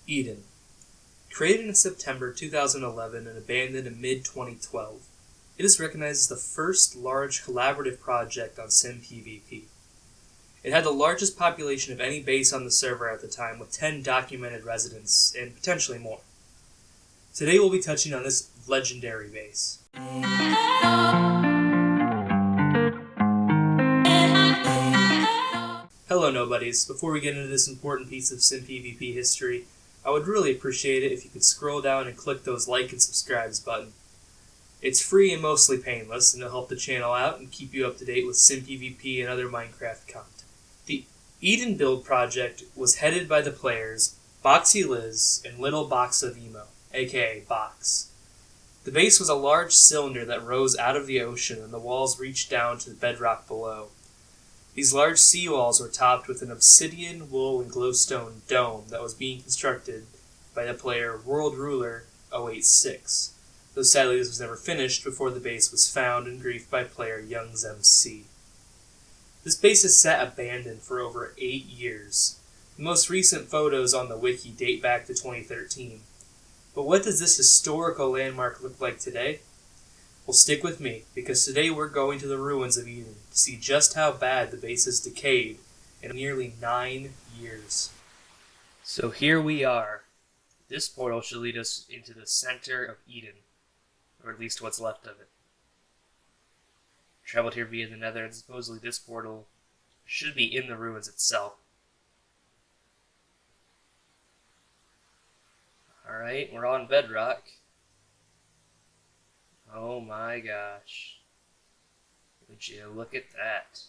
Eden. Created in September 2011 and abandoned in mid-2012, it is recognized as the first large collaborative project on SimPvP. It had the largest population of any base on the server at the time, with 10 documented residents, and potentially more. Today we'll be touching on this legendary base. Hello nobodies, before we get into this important piece of SimPvP history, I would really appreciate it if you could scroll down and click those like and subscribes button. It's free and mostly painless, and it'll help the channel out and keep you up to date with SimPvP and other Minecraft content. The Eden build project was headed by the players Boxy Liz and Little Box of Emo, aka Box. The base was a large cylinder that rose out of the ocean, and the walls reached down to the bedrock below. These large seawalls were topped with an obsidian, wool, and glowstone dome that was being constructed by the player World Ruler 086, though sadly this was never finished before the base was found and griefed by player Young's MC. This base has sat abandoned for over 8 years. The most recent photos on the wiki date back to 2013. But what does this historical landmark look like today? Well, stick with me, because today we're going to the ruins of Eden to see just how bad the base has decayed in nearly 9 years. So here we are. This portal should lead us into the center of Eden, or at least what's left of it. Traveled here via the Nether, and supposedly this portal should be in the ruins itself. Alright, we're on bedrock. Oh my gosh. Would you look at that?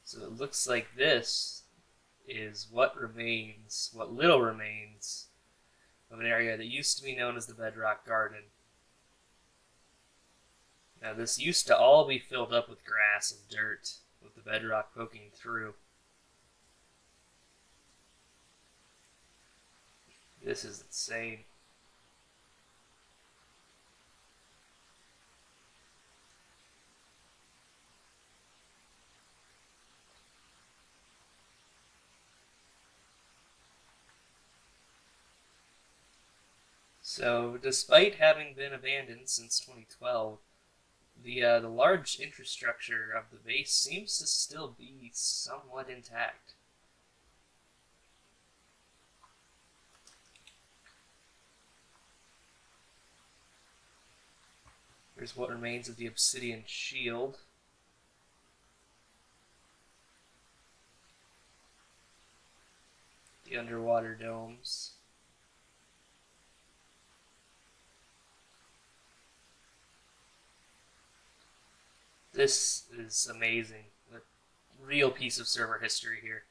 So it looks like this is what little remains of an area that used to be known as the Bedrock Garden. Now this used to all be filled up with grass and dirt, with the bedrock poking through. This is insane. So, despite having been abandoned since 2012, the large infrastructure of the base seems to still be somewhat intact. Here's what remains of the obsidian shield. The underwater domes. This is amazing. A real piece of server history here.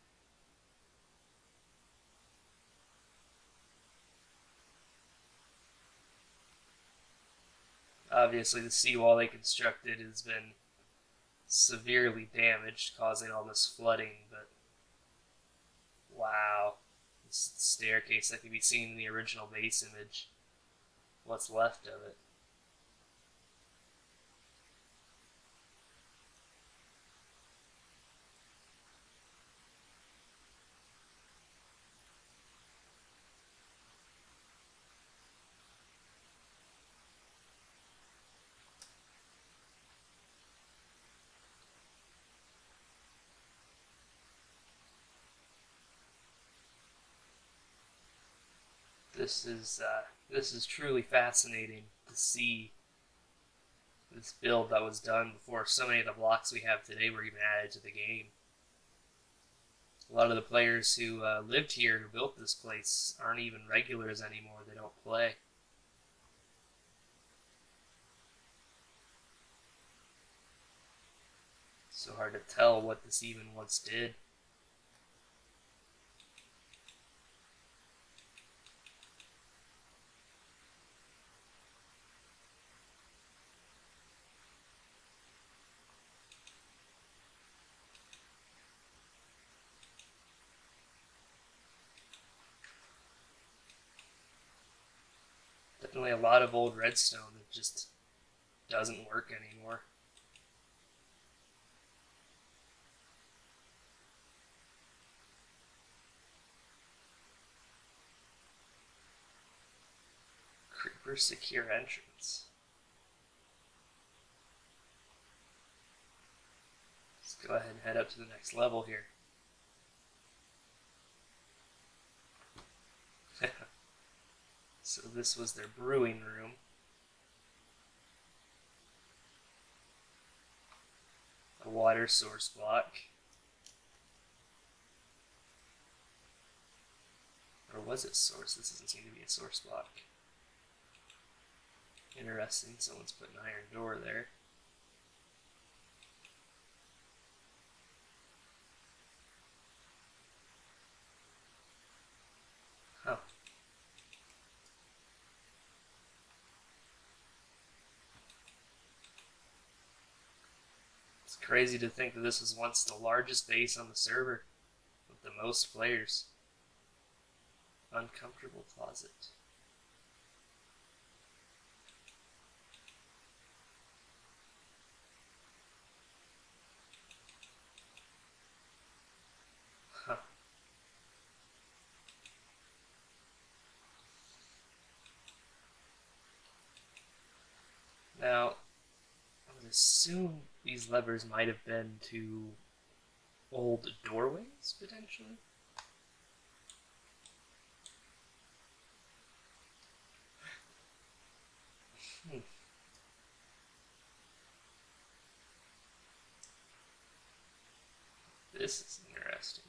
Obviously, the seawall they constructed has been severely damaged, causing all this flooding, but wow. This staircase that can be seen in the original base image. What's left of it. This is truly fascinating to see this build that was done before so many of the blocks we have today were even added to the game. A lot of the players who lived here, who built this place, aren't even regulars anymore. They don't play. So hard to tell what this even once did. Definitely a lot of old redstone that just doesn't work anymore. Super secure entrance. Let's go ahead and head up to the next level here. So this was their brewing room. A water source block. Or was it source? This doesn't seem to be a source block. Interesting, someone's put an iron door there. Huh. It's crazy to think that this was once the largest base on the server, with the most players. Uncomfortable closet. Huh. Now, I would assume these levers might have been to old doorways, potentially? This is interesting.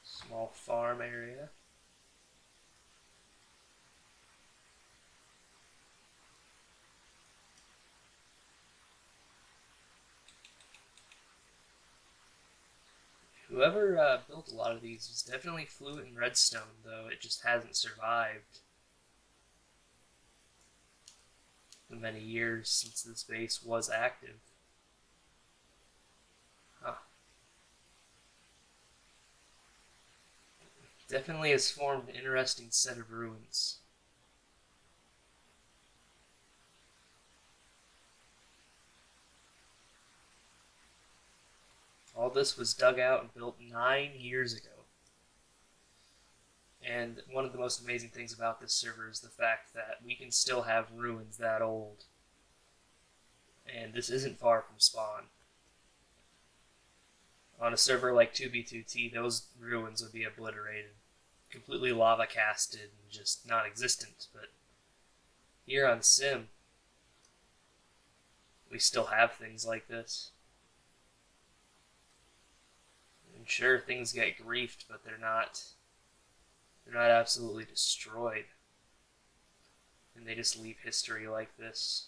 Small farm area. Whoever built a lot of these was definitely fluent in redstone, though it just hasn't survived the many years since this base was active. Huh. Definitely has formed an interesting set of ruins. All this was dug out and built 9 years ago. And one of the most amazing things about this server is the fact that we can still have ruins that old. And this isn't far from spawn. On a server like 2B2T, those ruins would be obliterated. Completely lava casted and just non-existent. But here on Sim, we still have things like this. And sure, things get griefed, but they're not absolutely destroyed. And they just leave history like this.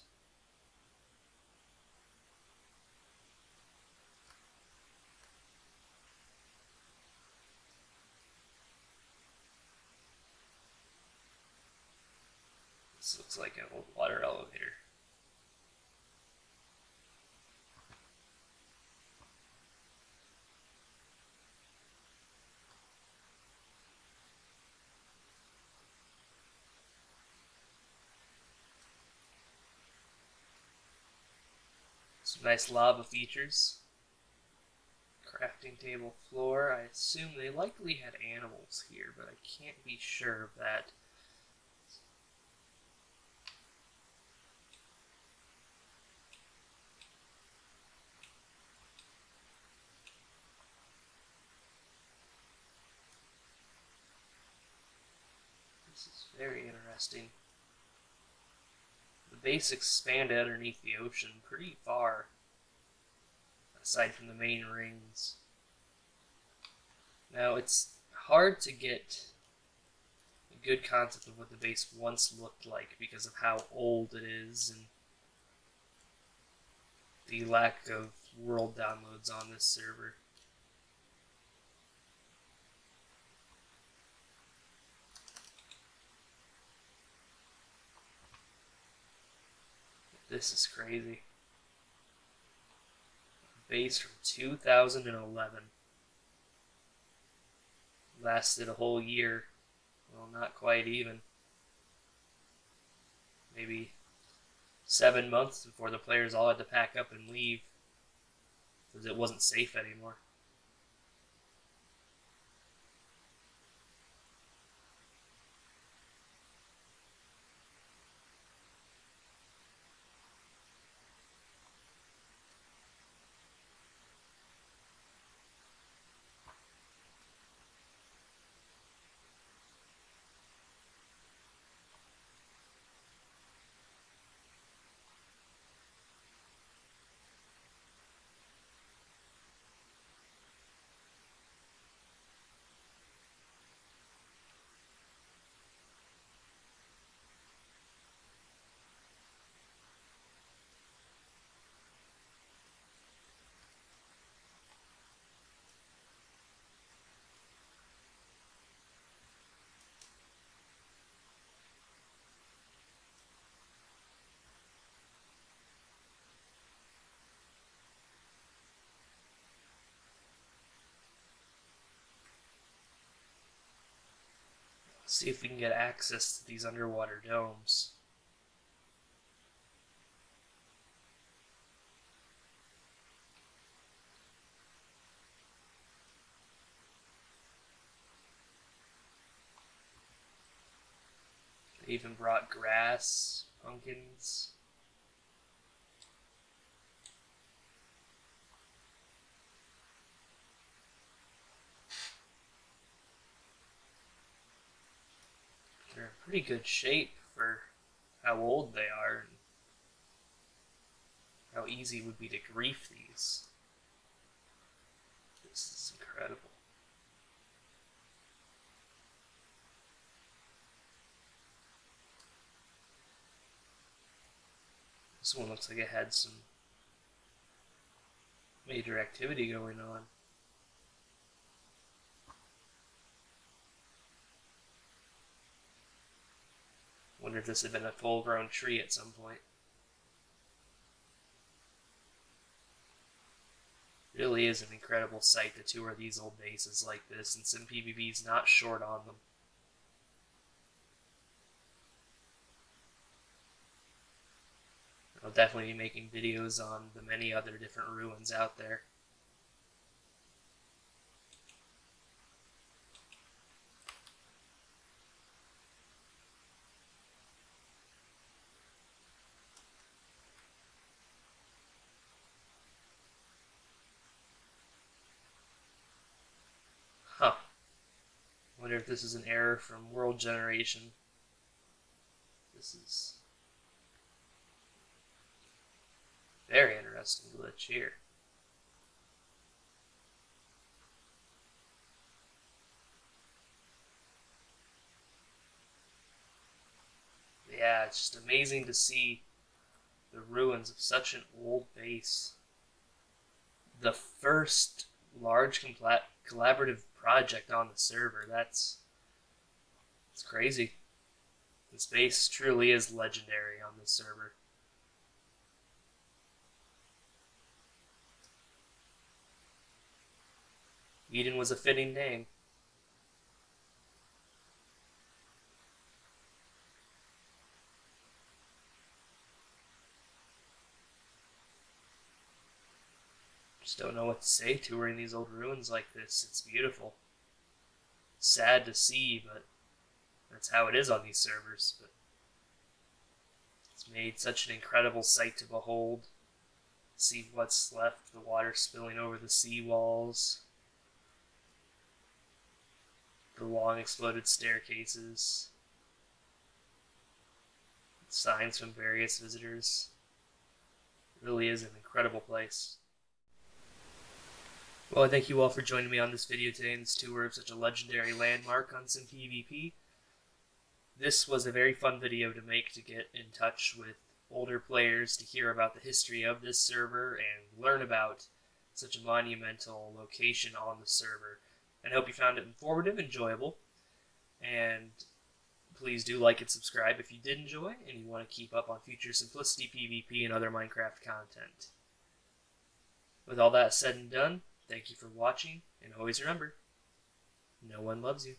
This looks like an old water elevator. Some nice lava features. Crafting table floor. I assume they likely had animals here, but I can't be sure of that. This is very interesting. The base expanded underneath the ocean pretty far, aside from the main rings. Now, it's hard to get a good concept of what the base once looked like because of how old it is and the lack of world downloads on this server. This is crazy. Base from 2011. Lasted a whole year. Well, not quite even. Maybe 7 months before the players all had to pack up and leave because it wasn't safe anymore. See if we can get access to these underwater domes. They even brought grass, pumpkins. They're in pretty good shape for how old they are and how easy it would be to grief these. This is incredible. This one looks like it had some major activity going on. Wonder if this had been a full-grown tree at some point. Really is an incredible sight to tour these old bases like this, and SimPvP's not short on them. I'll definitely be making videos on the many other different ruins out there. Huh. Wonder if this is an error from World Generation. This is very interesting glitch here. Yeah, it's just amazing to see the ruins of such an old base. The first large collaborative project on the server. It's crazy. This base truly is legendary on this server. Eden was a fitting name. Just don't know what to say touring these old ruins like this. It's beautiful. Sad to see, but that's how it is on these servers. But it's made such an incredible sight to behold. See what's left, the water spilling over the seawalls, the long exploded staircases, signs from various visitors. It really is an incredible place. Well, I thank you all for joining me on this video today in this tour of such a legendary landmark on SimPvP. This was a very fun video to make, to get in touch with older players, to hear about the history of this server, and learn about such a monumental location on the server. And I hope you found it informative, enjoyable, and please do like and subscribe if you did enjoy and you want to keep up on future Simplicity PvP and other Minecraft content. With all that said and done, thank you for watching, and always remember, no one loves you.